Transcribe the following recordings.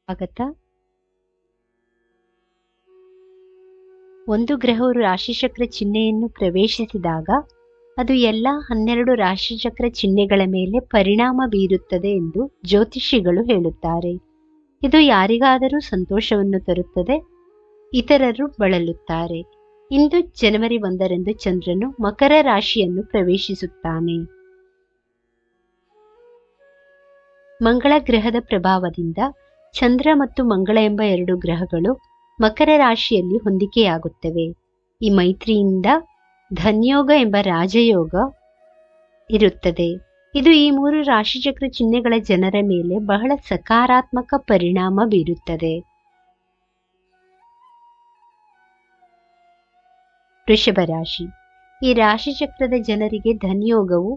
ಸ್ವಾಗತ. ಒಂದು ಗ್ರಹವು ರಾಶಿಚಕ್ರ ಚಿಹ್ನೆಯನ್ನು ಪ್ರವೇಶಿಸಿದಾಗ ಅದು ಎಲ್ಲ 12 ರಾಶಿಚಕ್ರ ಚಿಹ್ನೆಗಳ ಮೇಲೆ ಪರಿಣಾಮ ಬೀರುತ್ತದೆ ಎಂದು ಜ್ಯೋತಿಷಿಗಳು ಹೇಳುತ್ತಾರೆ. ಇದು ಯಾರಿಗಾದರೂ ಸಂತೋಷವನ್ನು ತರುತ್ತದೆ, ಇತರರು ಬಳಲುತ್ತಾರೆ. ಇಂದು ಜನವರಿ 1ರಂದು ಚಂದ್ರನು ಮಕರ ರಾಶಿಯನ್ನು ಪ್ರವೇಶಿಸುತ್ತಾನೆ. ಮಂಗಳ ಗ್ರಹದ ಪ್ರಭಾವದಿಂದ ಚಂದ್ರ ಮತ್ತು ಮಂಗಳ ಎಂಬ 2 ಗ್ರಹಗಳು ಮಕರ ರಾಶಿಯಲ್ಲಿ ಹೊಂದಿಕೆಯಾಗುತ್ತವೆ. ಈ ಮೈತ್ರಿಯಿಂದ ಧನ್ಯೋಗ ಎಂಬ ರಾಜಯೋಗ ಇರುತ್ತದೆ. ಇದು ಈ 3 ರಾಶಿಚಕ್ರ ಚಿಹ್ನೆಗಳ ಜನರ ಮೇಲೆ ಬಹಳ ಸಕಾರಾತ್ಮಕ ಪರಿಣಾಮ ಬೀರುತ್ತದೆ. ವೃಷಭ ರಾಶಿ. ಈ ರಾಶಿಚಕ್ರದ ಜನರಿಗೆ ಧನ್ಯೋಗವು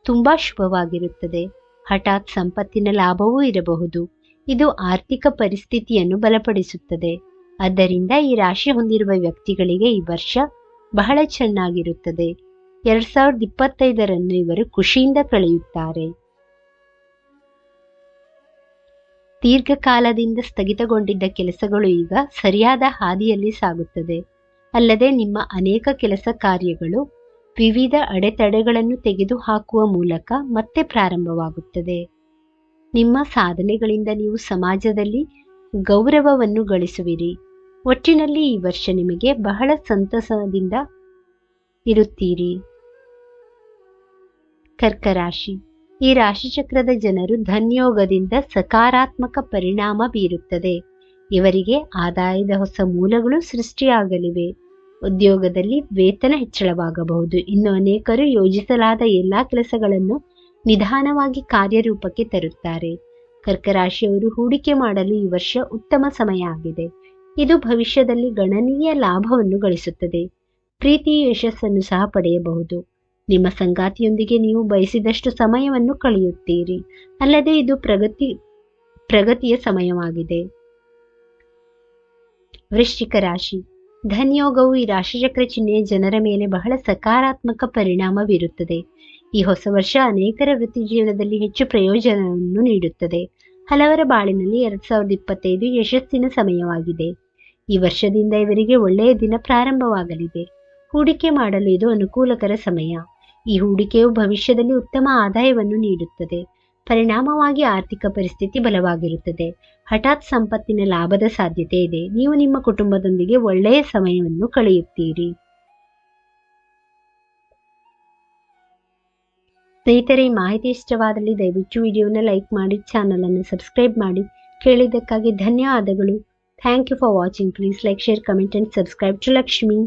ತುಂಬಾ ಶುಭವಾಗಿರುತ್ತದೆ. ಹಠಾತ್ ಸಂಪತ್ತಿನ ಲಾಭವೂ ಇರಬಹುದು. ಇದು ಆರ್ಥಿಕ ಪರಿಸ್ಥಿತಿಯನ್ನು ಬಲಪಡಿಸುತ್ತದೆ. ಆದ್ದರಿಂದ ಈ ರಾಶಿ ಹೊಂದಿರುವ ವ್ಯಕ್ತಿಗಳಿಗೆ ಈ ವರ್ಷ ಬಹಳ ಚೆನ್ನಾಗಿರುತ್ತದೆ. 2025 ಇವರು ಖುಷಿಯಿಂದ ಕಳೆಯುತ್ತಾರೆ. ದೀರ್ಘಕಾಲದಿಂದ ಸ್ಥಗಿತಗೊಂಡಿದ್ದ ಕೆಲಸಗಳು ಈಗ ಸರಿಯಾದ ಹಾದಿಯಲ್ಲಿ ಸಾಗುತ್ತದೆ. ಅಲ್ಲದೆ ನಿಮ್ಮ ಅನೇಕ ಕೆಲಸ ಕಾರ್ಯಗಳು ವಿವಿಧ ಅಡೆತಡೆಗಳನ್ನು ತೆಗೆದುಹಾಕುವ ಮೂಲಕ ಮತ್ತೆ ಪ್ರಾರಂಭವಾಗುತ್ತದೆ. ನಿಮ್ಮ ಸಾಧನೆಗಳಿಂದ ನೀವು ಸಮಾಜದಲ್ಲಿ ಗೌರವವನ್ನು ಗಳಿಸುವಿರಿ. ಒಟ್ಟಿನಲ್ಲಿ ಈ ವರ್ಷ ನಿಮಗೆ ಬಹಳ ಸಂತಸದಿಂದ ಇರುತ್ತೀರಿ. ಕರ್ಕ ರಾಶಿ. ಈ ರಾಶಿಚಕ್ರದ ಜನರು ಧನ್ಯೋಗದಿಂದ ಸಕಾರಾತ್ಮಕ ಪರಿಣಾಮ ಬೀರುತ್ತದೆ. ಇವರಿಗೆ ಆದಾಯದ ಹೊಸ ಮೂಲಗಳು ಸೃಷ್ಟಿಯಾಗಲಿವೆ. ಉದ್ಯೋಗದಲ್ಲಿ ವೇತನ ಹೆಚ್ಚಳವಾಗಬಹುದು. ಇನ್ನು ಅನೇಕರು ಯೋಜಿಸಲಾದ ಎಲ್ಲಾ ಕೆಲಸಗಳನ್ನು ನಿಧಾನವಾಗಿ ಕಾರ್ಯರೂಪಕ್ಕೆ ತರುತ್ತಾರೆ. ಕರ್ಕರಾಶಿಯವರು ಹೂಡಿಕೆ ಮಾಡಲು ಈ ವರ್ಷ ಉತ್ತಮ ಸಮಯ ಆಗಿದೆ. ಇದು ಭವಿಷ್ಯದಲ್ಲಿ ಗಣನೀಯ ಲಾಭವನ್ನು ಗಳಿಸುತ್ತದೆ. ಪ್ರೀತಿಯ ಯಶಸ್ಸನ್ನು ಸಹ ಪಡೆಯಬಹುದು. ನಿಮ್ಮ ಸಂಗಾತಿಯೊಂದಿಗೆ ನೀವು ಬಯಸಿದಷ್ಟು ಸಮಯವನ್ನು ಕಳೆಯುತ್ತೀರಿ. ಅಲ್ಲದೆ ಇದು ಪ್ರಗತಿಯ ಸಮಯವಾಗಿದೆ. ವೃಶ್ಚಿಕ ರಾಶಿ. ಧನ್ಯೋಗವು ಈ ರಾಶಿಚಕ್ರ ಚಿಹ್ನೆಯ ಜನರ ಮೇಲೆ ಬಹಳ ಸಕಾರಾತ್ಮಕ ಪರಿಣಾಮ ಬೀರುತ್ತದೆ. ಈ ಹೊಸ ವರ್ಷ ಅನೇಕರ ವೃತ್ತಿ ಜೀವನದಲ್ಲಿ ಹೆಚ್ಚು ಪ್ರಯೋಜನವನ್ನು ನೀಡುತ್ತದೆ. ಹಲವರ ಬಾಳಿನಲ್ಲಿ 2025 ಯಶಸ್ಸಿನ ಸಮಯವಾಗಿದೆ. ಈ ವರ್ಷದಿಂದ ಇವರಿಗೆ ಒಳ್ಳೆಯ ದಿನ ಪ್ರಾರಂಭವಾಗಲಿದೆ. ಹೂಡಿಕೆ ಮಾಡಲು ಇದು ಅನುಕೂಲಕರ ಸಮಯ. ಈ ಹೂಡಿಕೆಯು ಭವಿಷ್ಯದಲ್ಲಿ ಉತ್ತಮ ಆದಾಯವನ್ನು ನೀಡುತ್ತದೆ. ಪರಿಣಾಮವಾಗಿ ಆರ್ಥಿಕ ಪರಿಸ್ಥಿತಿ ಬಲವಾಗಿರುತ್ತದೆ. ಹಠಾತ್ ಸಂಪತ್ತಿನ ಲಾಭದ ಸಾಧ್ಯತೆ ಇದೆ. ನೀವು ನಿಮ್ಮ ಕುಟುಂಬದೊಂದಿಗೆ ಒಳ್ಳೆಯ ಸಮಯವನ್ನು ಕಳೆಯುತ್ತೀರಿ. ಸ್ನೇಹಿತರೆ, ಈ ಮಾಹಿತಿ ಇಷ್ಟವಾದಲ್ಲಿ ದಯವಿಟ್ಟು ವಿಡಿಯೋನ ಲೈಕ್ ಮಾಡಿ, ಚಾನಲ್ ಅನ್ನು ಸಬ್ಸ್ಕ್ರೈಬ್ ಮಾಡಿ. ಕೇಳಿದ್ದಕ್ಕಾಗಿ ಧನ್ಯವಾದಗಳು. Thank you for watching. Please like, share, comment and subscribe to Lakshmi.